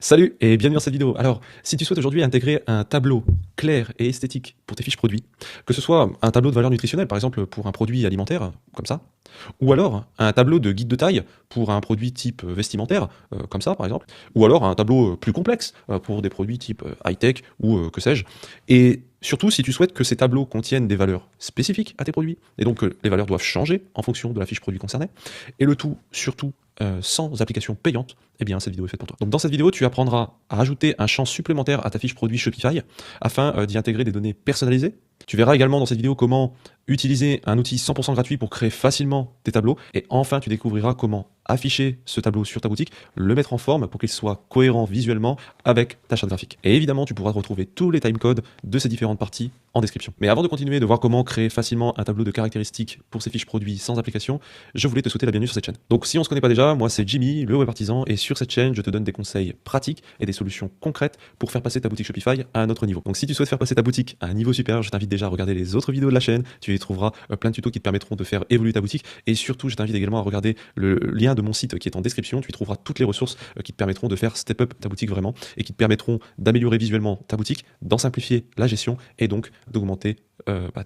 Salut et bienvenue dans cette vidéo. Alors, si tu souhaites aujourd'hui intégrer un tableau clair et esthétique pour tes fiches produits, que ce soit un tableau de valeur nutritionnelle par exemple pour un produit alimentaire, comme ça, ou alors un tableau de guide de taille pour un produit type vestimentaire, comme ça par exemple, ou alors un tableau plus complexe pour des produits type high-tech ou que sais-je, et surtout si tu souhaites que ces tableaux contiennent des valeurs spécifiques à tes produits, et donc les valeurs doivent changer en fonction de la fiche produit concernée, et le tout surtout sans application payante, eh bien cette vidéo est faite pour toi. Donc dans cette vidéo, tu apprendras à ajouter un champ supplémentaire à ta fiche produit Shopify afin d'y intégrer des données personnalisées. Tu verras également dans cette vidéo comment utiliser un outil 100% gratuit pour créer facilement tes tableaux. Et enfin, tu découvriras comment afficher ce tableau sur ta boutique, le mettre en forme pour qu'il soit cohérent visuellement avec ta charte graphique. Et évidemment, tu pourras retrouver tous les timecodes de ces différentes parties en description. Mais avant de continuer de voir comment créer facilement un tableau de caractéristiques pour ces fiches produits sans application, je voulais te souhaiter la bienvenue sur cette chaîne. Donc si on ne se connaît pas déjà, moi c'est Jimmy, le web artisan, et sur cette chaîne, je te donne des conseils pratiques et des solutions concrètes pour faire passer ta boutique Shopify à un autre niveau. Donc si tu souhaites faire passer ta boutique à un niveau supérieur, je t'invite déjà à regarder les autres vidéos de la chaîne. Tu y trouveras plein de tutos qui te permettront de faire évoluer ta boutique. Et surtout, je t'invite également à regarder le lien de mon site qui est en description. Tu y trouveras toutes les ressources qui te permettront de faire step up ta boutique vraiment et qui te permettront d'améliorer visuellement ta boutique, d'en simplifier la gestion et donc d'augmenter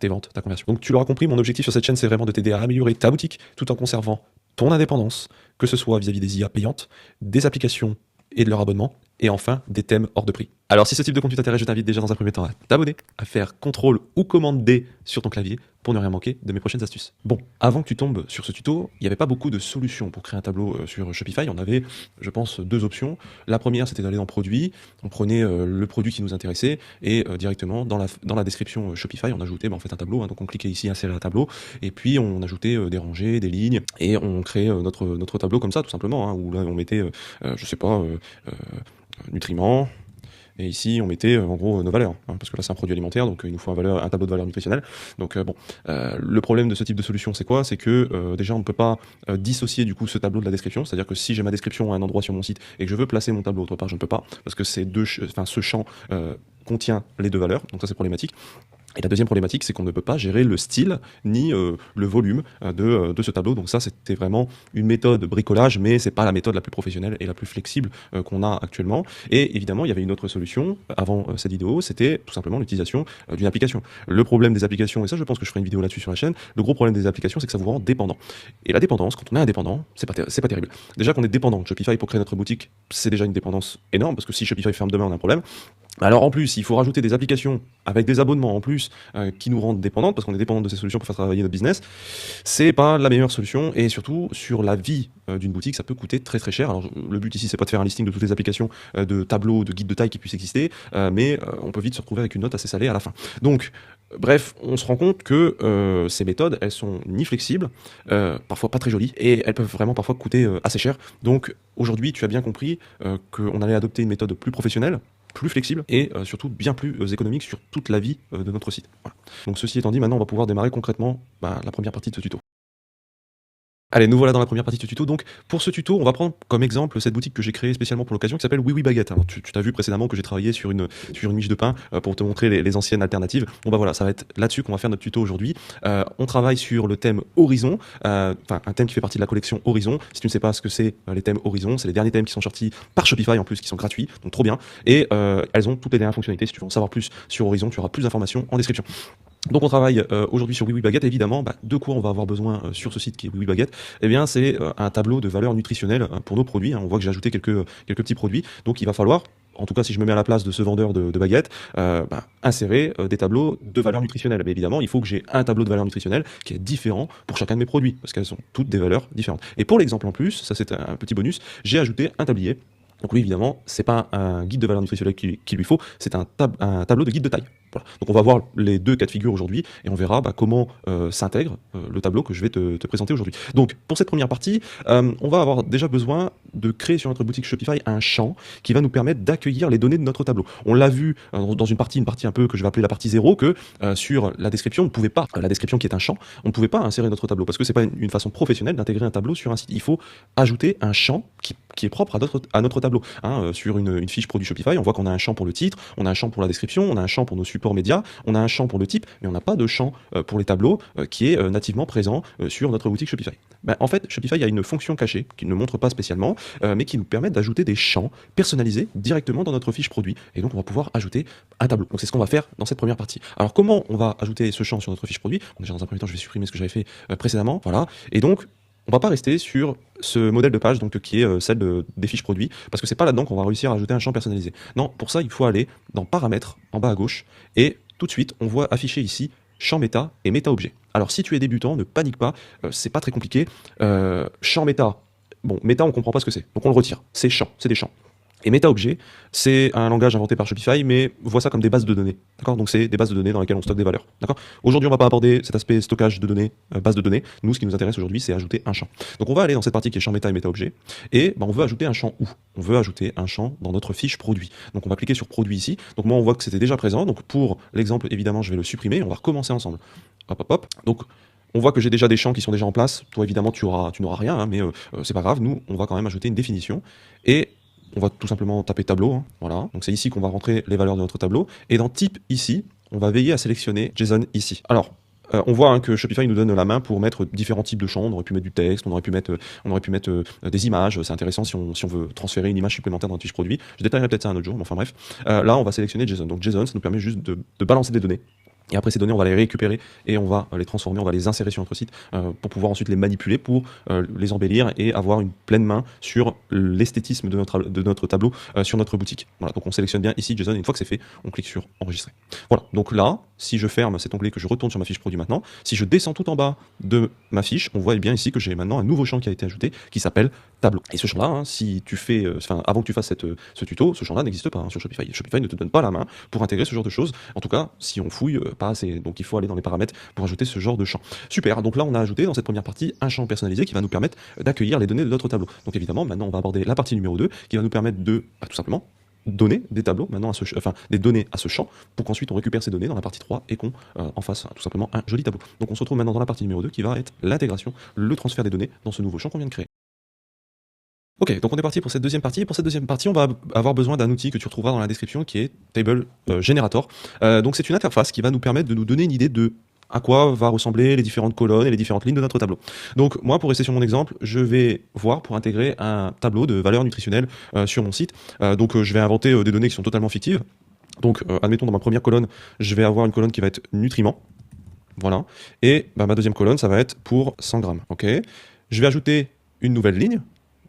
tes ventes, ta conversion. Donc tu l'auras compris, mon objectif sur cette chaîne, c'est vraiment de t'aider à améliorer ta boutique tout en conservant ton indépendance, que ce soit vis-à-vis des IA payantes, des applications et de leur abonnement, et enfin des thèmes hors de prix. Alors si ce type de contenu t'intéresse, je t'invite déjà dans un premier temps à t'abonner, à faire CTRL ou commande D sur ton clavier pour ne rien manquer de mes prochaines astuces. Bon, avant que tu tombes sur ce tuto, il n'y avait pas beaucoup de solutions pour créer un tableau sur Shopify. On avait, je pense, deux options. La première, c'était d'aller dans Produits. On prenait le produit qui nous intéressait et directement dans la description Shopify, on ajoutait en fait un tableau. Donc on cliquait ici, insérer un tableau, et puis on ajoutait des rangées, des lignes, et on créait notre tableau comme ça, tout simplement, hein, où là on mettait, je sais pas, nutriments. Et ici, on mettait en gros nos valeurs, hein, parce que là c'est un produit alimentaire, donc il nous faut un tableau de valeur nutritionnelle. Donc le problème de ce type de solution, c'est quoi? C'est que déjà on ne peut pas dissocier du coup ce tableau de la description, c'est-à-dire que si j'ai ma description à un endroit sur mon site et que je veux placer mon tableau autre part, je ne peux pas, parce que ce champ contient les deux valeurs, donc ça c'est problématique. Et la deuxième problématique, c'est qu'on ne peut pas gérer le style ni le volume de ce tableau. Donc ça, c'était vraiment une méthode bricolage, mais c'est pas la méthode la plus professionnelle et la plus flexible qu'on a actuellement. Et évidemment, il y avait une autre solution avant cette vidéo, c'était tout simplement l'utilisation d'une application. Le problème des applications, et ça je pense que je ferai une vidéo là-dessus sur la chaîne, le gros problème des applications, c'est que ça vous rend dépendant. Et la dépendance, quand on est indépendant, c'est pas terrible. Déjà qu'on est dépendant de Shopify pour créer notre boutique, c'est déjà une dépendance énorme, parce que si Shopify ferme demain, on a un problème. Alors en plus, il faut rajouter des applications avec des abonnements en plus qui nous rendent dépendantes, parce qu'on est dépendant de ces solutions pour faire travailler notre business. C'est pas la meilleure solution, et surtout sur la vie d'une boutique, ça peut coûter très très cher. Alors le but ici, c'est pas de faire un listing de toutes les applications de tableaux, de guides de taille qui puissent exister, mais on peut vite se retrouver avec une note assez salée à la fin. Donc bref, on se rend compte que ces méthodes, elles sont ni flexibles, parfois pas très jolies, et elles peuvent vraiment parfois coûter assez cher. Donc aujourd'hui, tu as bien compris qu'on allait adopter une méthode plus professionnelle, plus flexible et surtout bien plus économique sur toute la vie de notre site. Voilà. Donc ceci étant dit, maintenant on va pouvoir démarrer concrètement la première partie de ce tuto. Allez, nous voilà dans la première partie de ce tuto. Donc, pour ce tuto, on va prendre comme exemple cette boutique que j'ai créée spécialement pour l'occasion qui s'appelle Oui Oui Baguette. Alors, tu t'as vu précédemment que j'ai travaillé sur une miche de pain pour te montrer les anciennes alternatives. Bon, bah voilà, ça va être là-dessus qu'on va faire notre tuto aujourd'hui. On travaille sur le thème Horizon, enfin, un thème qui fait partie de la collection Horizon. Si tu ne sais pas ce que c'est les thèmes Horizon, c'est les derniers thèmes qui sont sortis par Shopify en plus, qui sont gratuits, donc trop bien. Et elles ont toutes les dernières fonctionnalités. Si tu veux en savoir plus sur Horizon, tu auras plus d'informations en description. Donc on travaille aujourd'hui sur Oui Oui Baguette, évidemment. De quoi on va avoir besoin sur ce site qui est Oui Oui Baguette? Eh bien c'est un tableau de valeur nutritionnelle pour nos produits. On voit que j'ai ajouté quelques petits produits, donc il va falloir, en tout cas si je me mets à la place de ce vendeur de baguettes, insérer des tableaux de valeur nutritionnelle. Mais évidemment, il faut que j'ai un tableau de valeur nutritionnelle qui est différent pour chacun de mes produits, parce qu'elles ont toutes des valeurs différentes. Et pour l'exemple en plus, ça c'est un petit bonus, j'ai ajouté un tablier. Donc lui, évidemment, c'est pas un guide de valeur nutritionnelle qu'il lui faut, c'est un tableau de guide de taille. Voilà. Donc on va voir les deux cas de figure aujourd'hui et on verra comment s'intègre le tableau que je vais te présenter aujourd'hui. Donc pour cette première partie, on va avoir déjà besoin de créer sur notre boutique Shopify un champ qui va nous permettre d'accueillir les données de notre tableau. On l'a vu dans une partie un peu que je vais appeler la partie 0, que sur la description, on ne pouvait pas, la description qui est un champ, on ne pouvait pas insérer notre tableau parce que c'est pas une façon professionnelle d'intégrer un tableau sur un site. Il faut ajouter un champ qui est propre à notre tableau. Sur une fiche produit Shopify, on voit qu'on a un champ pour le titre, on a un champ pour la description, on a un champ pour nos supports support média, on a un champ pour le type, mais on n'a pas de champ pour les tableaux qui est nativement présent sur notre boutique Shopify. Ben, en fait, Shopify a une fonction cachée qui ne montre pas spécialement, mais qui nous permet d'ajouter des champs personnalisés directement dans notre fiche produit. Et donc, on va pouvoir ajouter un tableau. Donc, c'est ce qu'on va faire dans cette première partie. Alors, comment on va ajouter ce champ sur notre fiche produit? Déjà, dans un premier temps, je vais supprimer ce que j'avais fait précédemment. Voilà. Et donc, on va pas rester sur ce modèle de page donc, qui est celle des fiches produits, parce que c'est pas là-dedans qu'on va réussir à ajouter un champ personnalisé. Non, pour ça, il faut aller dans Paramètres, en bas à gauche, et tout de suite, on voit afficher ici champ méta et méta objet. Alors, si tu es débutant, ne panique pas, c'est pas très compliqué. Champ méta, bon, méta, on comprend pas ce que c'est, donc on le retire. C'est champ, c'est des champs. Et MetaObjet, c'est un langage inventé par Shopify, mais vois ça comme des bases de données. D'accord? Donc c'est des bases de données dans lesquelles on stocke des valeurs. D'accord? Aujourd'hui, on ne va pas aborder cet aspect stockage de données, base de données. Nous, ce qui nous intéresse aujourd'hui, c'est ajouter un champ. Donc on va aller dans cette partie qui est champ méta et MetaObjet, et on veut ajouter un champ où? On veut ajouter un champ dans notre fiche produit. Donc on va cliquer sur produit ici. Donc moi, on voit que c'était déjà présent. Donc pour l'exemple, évidemment, je vais le supprimer. On va recommencer ensemble. Hop, hop, hop. Donc on voit que j'ai déjà des champs qui sont déjà en place. Toi, évidemment, tu n'auras rien, hein, mais c'est pas grave. Nous, on va quand même ajouter une définition. Et on va tout simplement taper tableau, hein, voilà. Donc c'est ici qu'on va rentrer les valeurs de notre tableau. Et dans type ici, on va veiller à sélectionner JSON ici. Alors, on voit hein, que Shopify nous donne la main pour mettre différents types de champs. On aurait pu mettre du texte, on aurait pu mettre des images. C'est intéressant si on veut transférer une image supplémentaire dans notre fiche produit. Je détaillerai peut-être ça un autre jour, mais enfin bref. Là, on va sélectionner JSON. Donc JSON, ça nous permet juste de balancer des données. Et après ces données, on va les récupérer et on va les transformer, on va les insérer sur notre site pour pouvoir ensuite les manipuler, pour les embellir et avoir une pleine main sur l'esthétisme de notre tableau sur notre boutique. Voilà, donc on sélectionne bien ici JSON et une fois que c'est fait, on clique sur enregistrer. Voilà, donc là, si je ferme cet onglet, que je retourne sur ma fiche produit maintenant, si je descends tout en bas de ma fiche, on voit bien ici que j'ai maintenant un nouveau champ qui a été ajouté qui s'appelle tableau. Et ce champ-là, hein, si tu fais, avant que tu fasses ce tuto, ce champ-là n'existe pas hein, sur Shopify. Shopify ne te donne pas la main pour intégrer ce genre de choses. En tout cas, si on fouille pas assez. Donc il faut aller dans les paramètres pour ajouter ce genre de champ. Super, donc là on a ajouté dans cette première partie un champ personnalisé qui va nous permettre d'accueillir les données de notre tableau. Donc évidemment, maintenant on va aborder la partie numéro 2 qui va nous permettre de, tout simplement, donner des tableaux maintenant des données à ce champ pour qu'ensuite on récupère ces données dans la partie 3 et qu'on en fasse tout simplement un joli tableau. Donc on se retrouve maintenant dans la partie numéro 2 qui va être l'intégration, le transfert des données dans ce nouveau champ qu'on vient de créer. Ok, donc on est parti pour cette deuxième partie. Pour cette deuxième partie, on va avoir besoin d'un outil que tu retrouveras dans la description qui est Table Generator. Donc c'est une interface qui va nous permettre de nous donner une idée de à quoi va ressembler les différentes colonnes et les différentes lignes de notre tableau. Donc moi, pour rester sur mon exemple, je vais voir pour intégrer un tableau de valeurs nutritionnelles sur mon site. Je vais inventer des données qui sont totalement fictives. Donc admettons dans ma première colonne, je vais avoir une colonne qui va être nutriments. Voilà. Et ma deuxième colonne, ça va être pour 100 grammes. Ok. Je vais ajouter une nouvelle ligne.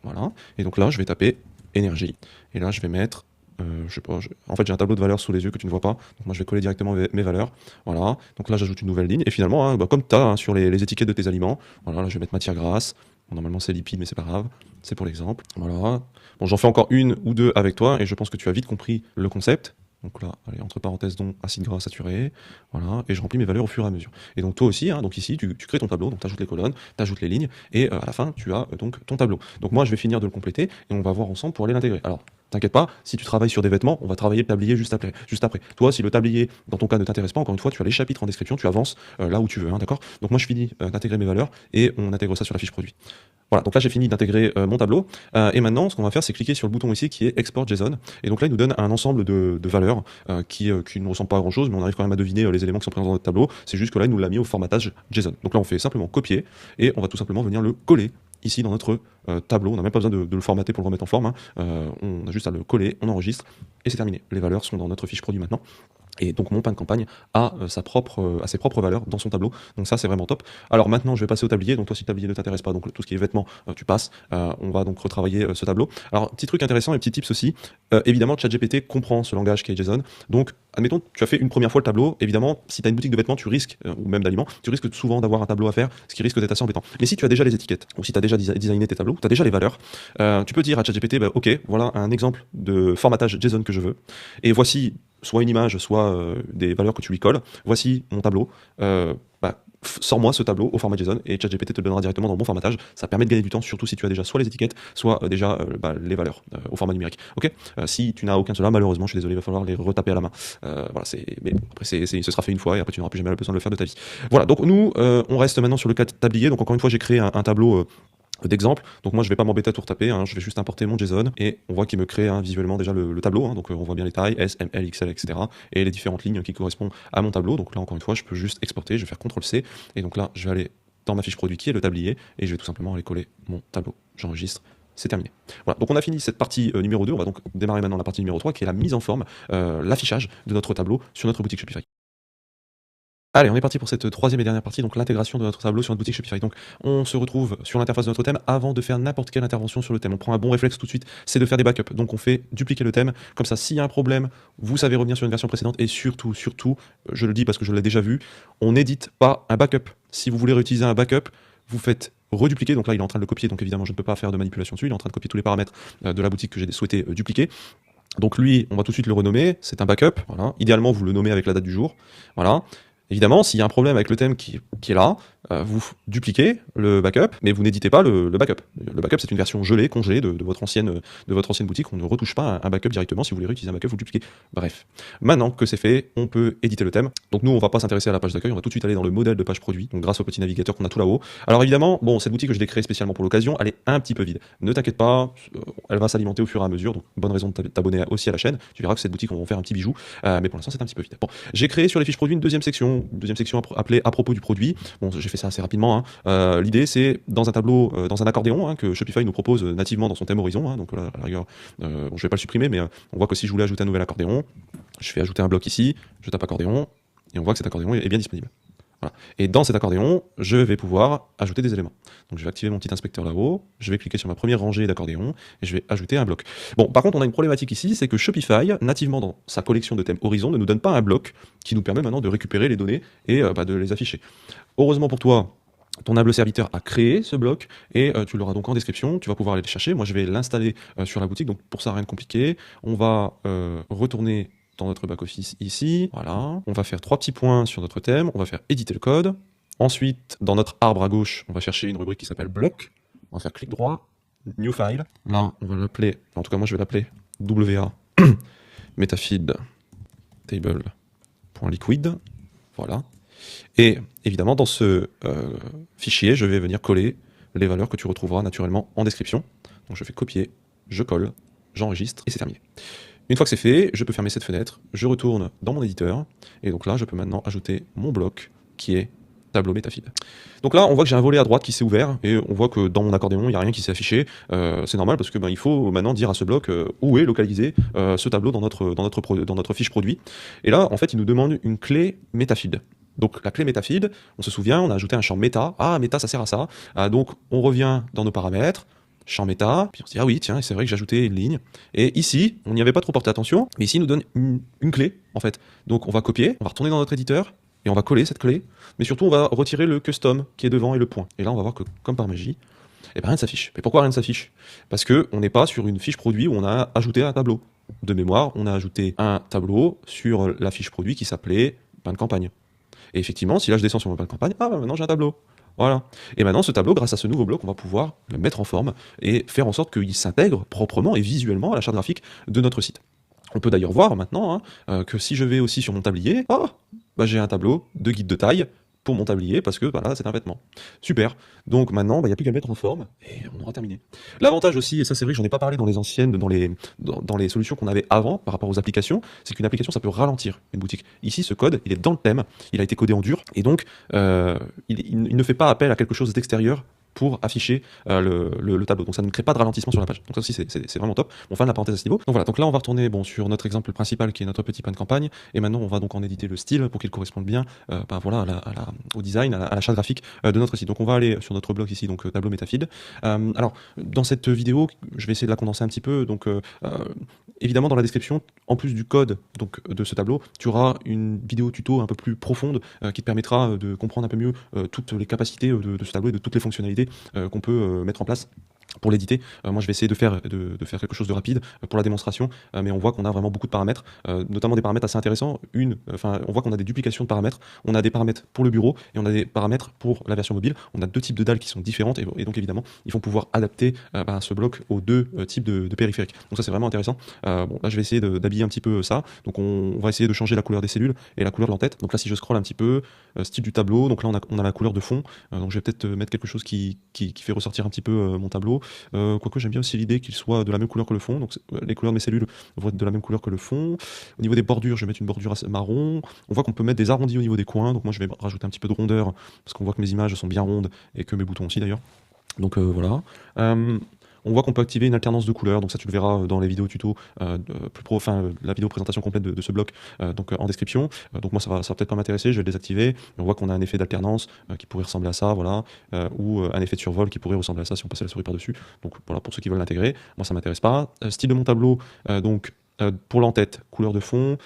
Voilà. Et donc là, je vais taper énergie. Et là, je vais mettre, je sais pas, en fait, j'ai un tableau de valeurs sous les yeux que tu ne vois pas. Donc moi, je vais coller directement mes valeurs. Voilà. Donc là, j'ajoute une nouvelle ligne. Et finalement, hein, comme tu as sur les étiquettes de tes aliments, voilà, là, je vais mettre matière grasse. Bon, normalement, c'est lipide, mais c'est pas grave. C'est pour l'exemple. Voilà. Bon, j'en fais encore une ou deux avec toi. Et je pense que tu as vite compris le concept. Donc là, allez, entre parenthèses, dont acide gras saturé, voilà, et je remplis mes valeurs au fur et à mesure. Et donc toi aussi, hein, donc ici, tu crées ton tableau, donc tu ajoutes les colonnes, tu ajoutes les lignes, et à la fin, tu as donc ton tableau. Donc moi, je vais finir de le compléter, et on va voir ensemble pour aller l'intégrer. Alors, t'inquiète pas, si tu travailles sur des vêtements, on va travailler le tablier juste après. Toi, si le tablier, dans ton cas, ne t'intéresse pas, encore une fois, tu as les chapitres en description, tu avances là où tu veux, hein, d'accord? Donc moi, je finis d'intégrer mes valeurs, et on intègre ça sur la fiche produit. Voilà, donc là j'ai fini d'intégrer mon tableau, et maintenant ce qu'on va faire c'est cliquer sur le bouton ici qui est Export JSON, et donc là il nous donne un ensemble de valeurs qui ne ressemblent pas à grand chose, mais on arrive quand même à deviner les éléments qui sont présents dans notre tableau. C'est juste que là il nous l'a mis au formatage JSON. Donc là on fait simplement copier, et on va tout simplement venir le coller ici dans notre tableau. On n'a même pas besoin de le formater pour le remettre en forme, hein. On a juste à le coller, on enregistre, et c'est terminé. Les valeurs sont dans notre fiche produit maintenant. Et donc mon pain de campagne a ses propres valeurs dans son tableau. Donc ça c'est vraiment top. Alors maintenant je vais passer au tablier. Donc toi si le tablier ne t'intéresse pas, donc tout ce qui est vêtements, tu passes. On va donc retravailler ce tableau. Alors petit truc intéressant et petit tips aussi. Évidemment ChatGPT comprend ce langage qui est JSON. Donc admettons tu as fait une première fois le tableau. Évidemment si tu as une boutique de vêtements tu risques, ou même d'aliments, tu risques souvent d'avoir un tableau à faire, ce qui risque d'être assez embêtant. Mais si tu as déjà les étiquettes, ou si tu as déjà designé tes tableaux, tu as déjà les valeurs, tu peux dire à ChatGPT, ok voilà un exemple de formatage JSON que je veux. Et voici soit une image, soit des valeurs que tu lui colles. Voici mon tableau. Sors-moi ce tableau au format JSON et ChatGPT te le donnera directement dans le bon formatage. Ça permet de gagner du temps, surtout si tu as déjà soit les étiquettes, soit déjà les valeurs au format numérique. Ok. Si tu n'as aucun de cela, malheureusement, je suis désolé, il va falloir les retaper à la main. Voilà, mais après, ce sera fait une fois et après tu n'auras plus jamais besoin de le faire de ta vie. Voilà, donc nous, on reste maintenant sur le cas de tablier. Donc encore une fois, j'ai créé un tableau d'exemple. Donc moi je vais pas m'embêter à tout retaper, hein, je vais juste importer mon JSON et on voit qu'il me crée visuellement déjà le tableau, hein, donc on voit bien les tailles, S, M, L, XL, etc. et les différentes lignes qui correspondent à mon tableau. Donc là encore une fois je peux juste exporter, je vais faire CTRL-C et donc là je vais aller dans ma fiche produit qui est le tablier et je vais tout simplement aller coller mon tableau. J'enregistre. C'est terminé. Voilà, donc on a fini cette partie numéro 2, on va donc démarrer maintenant la partie numéro 3 qui est la mise en forme, l'affichage de notre tableau sur notre boutique Shopify. Allez, on est parti pour cette troisième et dernière partie, donc l'intégration de notre tableau sur notre boutique Shopify. Donc, on se retrouve sur l'interface de notre thème avant de faire n'importe quelle intervention sur le thème. On prend un bon réflexe tout de suite, c'est de faire des backups. Donc, on fait dupliquer le thème. Comme ça, s'il y a un problème, vous savez revenir sur une version précédente. Et surtout, je le dis parce que je l'ai déjà vu, on n'édite pas un backup. Si vous voulez réutiliser un backup, vous faites redupliquer. Donc là, il est en train de le copier. Donc évidemment, je ne peux pas faire de manipulation dessus. Il est en train de copier tous les paramètres de la boutique que j'ai souhaité dupliquer. Donc lui, on va tout de suite le renommer. C'est un backup. Voilà. Idéalement, vous le nommez avec la date du jour. Voilà. Évidemment, s'il y a un problème avec le thème qui est là, vous dupliquez le backup, mais vous n'éditez pas le backup. Le backup, c'est une version gelée, congelée de votre ancienne boutique. On ne retouche pas un backup directement. Si vous voulez réutiliser un backup, vous le dupliquez. Bref. Maintenant que c'est fait, on peut éditer le thème. Donc nous, on va pas s'intéresser à la page d'accueil, on va tout de suite aller dans le modèle de page produit, donc grâce au petit navigateur qu'on a tout là-haut. Alors évidemment, bon, cette boutique que je l'ai créée spécialement pour l'occasion, elle est un petit peu vide. Ne t'inquiète pas, elle va s'alimenter au fur et à mesure, donc bonne raison de t'abonner aussi à la chaîne. Tu verras que cette boutique, on va faire un petit bijou, mais pour l'instant, c'est un petit peu vide. Bon, j'ai créé sur les fiches produits une deuxième section appelée à propos du produit. Bon, j'ai fait ça assez rapidement, hein. L'idée, c'est dans un tableau, dans un accordéon, hein, que Shopify nous propose nativement dans son thème Horizon, hein, donc là, à la rigueur, bon, je vais pas le supprimer, mais on voit que si je voulais ajouter un nouvel accordéon, je fais ajouter un bloc ici, je tape accordéon, et on voit que cet accordéon est bien disponible. Voilà. Et dans cet accordéon, je vais pouvoir ajouter des éléments. Donc je vais activer mon petit inspecteur là-haut, je vais cliquer sur ma première rangée d'accordéons, et je vais ajouter un bloc. Bon, par contre, on a une problématique ici, c'est que Shopify, nativement dans sa collection de thèmes Horizon, ne nous donne pas un bloc qui nous permet maintenant de récupérer les données et de les afficher. Heureusement pour toi, ton humble serviteur a créé ce bloc et tu l'auras donc en description, tu vas pouvoir aller le chercher. Moi je vais l'installer sur la boutique, donc pour ça rien de compliqué. On va retourner dans notre back-office ici, voilà. On va faire 3 petits points sur notre thème, on va faire éditer le code. Ensuite, dans notre arbre à gauche, on va chercher une rubrique qui s'appelle bloc. On va faire clic droit, new file. Là, on va l'appeler, en tout cas moi je vais l'appeler WA metafeed table.liquid. Voilà. Et évidemment, dans ce fichier, je vais venir coller les valeurs que tu retrouveras naturellement en description. Donc je fais copier, je colle, j'enregistre et c'est terminé. Une fois que c'est fait, je peux fermer cette fenêtre, je retourne dans mon éditeur, et donc là, je peux maintenant ajouter mon bloc qui est tableau metafeed. Donc là, on voit que j'ai un volet à droite qui s'est ouvert, et on voit que dans mon accordéon, il n'y a rien qui s'est affiché. C'est normal parce que il faut maintenant dire à ce bloc où est localisé ce tableau dans notre fiche produit. Et là, en fait, il nous demande une clé metafeed. Donc la clé metafeed, on se souvient, on a ajouté un champ méta. Ah, méta, ça sert à ça. Donc on revient dans nos paramètres, champ méta, puis on se dit, ah oui, tiens, c'est vrai que j'ai ajouté une ligne. Et ici, on n'y avait pas trop porté attention, mais ici, il nous donne une clé, en fait. Donc on va copier, on va retourner dans notre éditeur, et on va coller cette clé, mais surtout, on va retirer le custom qui est devant et le point. Et là, on va voir que, comme par magie, eh ben, rien ne s'affiche. Mais pourquoi rien ne s'affiche? Parce qu'on n'est pas sur une fiche produit où on a ajouté un tableau. De mémoire, on a ajouté un tableau sur la fiche produit qui s'appelait pain de campagne. Et effectivement, si là je descends sur mon pain de campagne, ah bah maintenant j'ai un tableau. Voilà. Et maintenant, ce tableau, grâce à ce nouveau bloc, on va pouvoir le mettre en forme et faire en sorte qu'il s'intègre proprement et visuellement à la charte graphique de notre site. On peut d'ailleurs voir maintenant que si je vais aussi sur mon tablier, j'ai un tableau de guide de taille pour mon tablier parce que voilà, c'est un vêtement. Super. Donc maintenant, il n'y a plus qu'à le mettre en forme et on aura terminé. L'avantage aussi, et ça c'est vrai que j'en ai pas parlé dans les anciennes, dans les solutions qu'on avait avant par rapport aux applications, c'est qu'une application ça peut ralentir une boutique. Ici, ce code, il est dans le thème, il a été codé en dur et donc il ne fait pas appel à quelque chose d'extérieur pour afficher le tableau. Donc ça ne crée pas de ralentissement sur la page. Donc ça aussi c'est vraiment top. On fait la parenthèse à ce niveau. Donc voilà, donc là on va retourner sur notre exemple principal qui est notre petit pain de campagne. Et maintenant on va donc en éditer le style pour qu'il corresponde bien au design, à la charte graphique de notre site. Donc on va aller sur notre bloc ici, donc tableau metafeed. Alors dans cette vidéo, je vais essayer de la condenser un petit peu. Donc évidemment dans la description, en plus du code donc, de ce tableau, tu auras une vidéo tuto un peu plus profonde qui te permettra de comprendre un peu mieux toutes les capacités de ce tableau et de toutes les fonctionnalités qu'on peut mettre en place pour l'éditer. Moi, je vais essayer de faire quelque chose de rapide pour la démonstration, mais on voit qu'on a vraiment beaucoup de paramètres, notamment des paramètres assez intéressants. On voit qu'on a des duplications de paramètres, on a des paramètres pour le bureau et on a des paramètres pour la version mobile. On a deux types de dalles qui sont différentes et donc évidemment, ils vont pouvoir adapter ce bloc aux deux types de périphériques. Donc ça, c'est vraiment intéressant. Bon, là, je vais essayer d'habiller un petit peu ça. Donc on va essayer de changer la couleur des cellules et la couleur de l'entête. Donc là, si je scrolle un petit peu, style du tableau, donc là, on a la couleur de fond. Donc je vais peut-être mettre quelque chose qui fait ressortir un petit peu mon tableau. Quoique j'aime bien aussi l'idée qu'il soit de la même couleur que le fond, donc les couleurs de mes cellules vont être de la même couleur que le fond. Au niveau des bordures, je vais mettre une bordure marron. On voit qu'on peut mettre des arrondis au niveau des coins, donc moi je vais rajouter un petit peu de rondeur, parce qu'on voit que mes images sont bien rondes, et que mes boutons aussi d'ailleurs. Donc voilà. On voit qu'on peut activer une alternance de couleurs, donc ça tu le verras dans les vidéos tuto, la vidéo présentation complète de ce bloc, en description. Donc moi ça va peut-être pas m'intéresser, je vais le désactiver. On voit qu'on a un effet d'alternance qui pourrait ressembler à ça, voilà, ou un effet de survol qui pourrait ressembler à ça si on passait la souris par-dessus. Donc voilà, pour ceux qui veulent l'intégrer, moi ça m'intéresse pas. Style de mon tableau, pour l'entête, couleur de fond,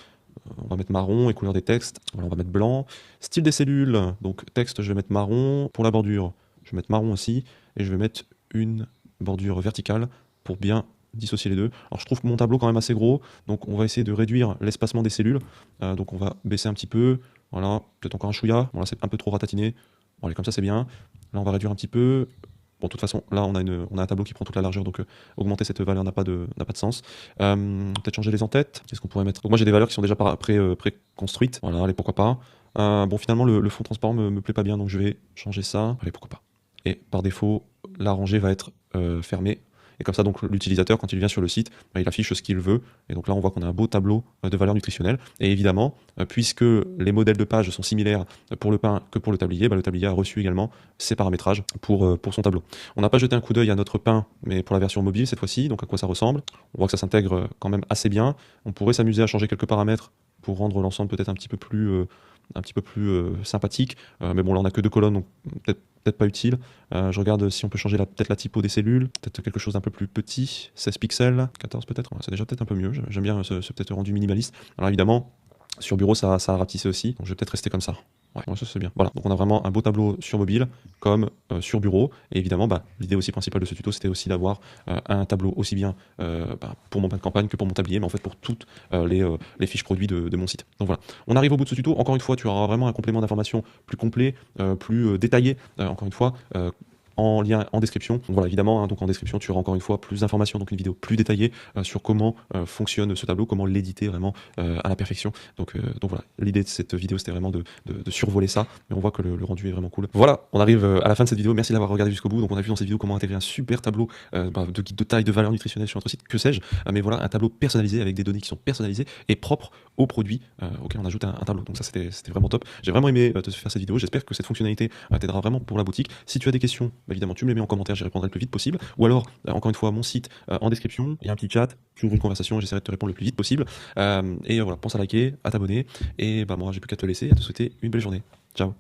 on va mettre marron et couleur des textes, voilà, on va mettre blanc. Style des cellules, donc texte je vais mettre marron, pour la bordure je vais mettre marron aussi, et je vais mettre une bordure verticale pour bien dissocier les deux. Alors je trouve mon tableau quand même assez gros, donc on va essayer de réduire l'espacement des cellules. Donc on va baisser un petit peu, voilà, peut-être encore un chouïa, bon là c'est un peu trop ratatiné, bon allez comme ça c'est bien. Là on va réduire un petit peu. Bon, de toute façon, là, on a un tableau qui prend toute la largeur, donc augmenter cette valeur n'a pas de sens. Peut-être changer les entêtes. Qu'est-ce qu'on pourrait mettre? Donc moi, j'ai des valeurs qui sont déjà pré-construites. Voilà, allez, pourquoi pas. Bon, finalement, le fond transparent me plaît pas bien, donc je vais changer ça. Allez, pourquoi pas. Et par défaut, la rangée va être fermée. Et comme ça, donc l'utilisateur, quand il vient sur le site, il affiche ce qu'il veut. Et donc là, on voit qu'on a un beau tableau de valeurs nutritionnelles. Et évidemment, puisque les modèles de page sont similaires pour le pain que pour le tablier, le tablier a reçu également ses paramétrages pour son tableau. On n'a pas jeté un coup d'œil à notre pain, mais pour la version mobile cette fois-ci, donc à quoi ça ressemble. On voit que ça s'intègre quand même assez bien. On pourrait s'amuser à changer quelques paramètres pour rendre l'ensemble peut-être un petit peu plus sympathique. Mais bon, là, on n'a que 2 colonnes, donc peut-être pas utile. Je regarde si on peut changer peut-être la typo des cellules, peut-être quelque chose d'un peu plus petit, 16 pixels, 14 peut-être, c'est déjà peut-être un peu mieux. J'aime bien ce peut-être rendu minimaliste. Alors évidemment, sur bureau, ça a rapetissé aussi, donc je vais peut-être rester comme ça. Ouais, ça c'est bien. Voilà, donc on a vraiment un beau tableau sur mobile comme sur bureau. Et évidemment, l'idée aussi principale de ce tuto, c'était aussi d'avoir un tableau aussi bien pour mon pain de campagne que pour mon tablier, mais en fait pour toutes les fiches produits de mon site. Donc voilà, on arrive au bout de ce tuto. Encore une fois, tu auras vraiment un complément d'information plus complet, plus détaillé, encore une fois, en lien en description. Donc voilà, évidemment, donc en description, tu auras encore une fois plus d'informations, donc une vidéo plus détaillée sur comment fonctionne ce tableau, comment l'éditer vraiment à la perfection. Donc voilà, l'idée de cette vidéo, c'était vraiment de survoler ça, mais on voit que le rendu est vraiment cool. Voilà, on arrive à la fin de cette vidéo. Merci d'avoir regardé jusqu'au bout. Donc on a vu dans cette vidéo comment intégrer un super tableau de guide de taille, de valeur nutritionnelle sur notre site, que sais-je, mais voilà, un tableau personnalisé avec des données qui sont personnalisées et propres aux produits auxquels on ajoute un tableau. Donc ça, c'était vraiment top. J'ai vraiment aimé te faire cette vidéo. J'espère que cette fonctionnalité t'aidera vraiment pour la boutique. Si tu as des questions, évidemment, tu me les mets en commentaire, j'y répondrai le plus vite possible. Ou alors, encore une fois, mon site en description, il y a un petit chat, tu ouvres une conversation, j'essaierai de te répondre le plus vite possible. Et voilà, pense à liker, à t'abonner. Et moi, j'ai plus qu'à te laisser et à te souhaiter une belle journée. Ciao.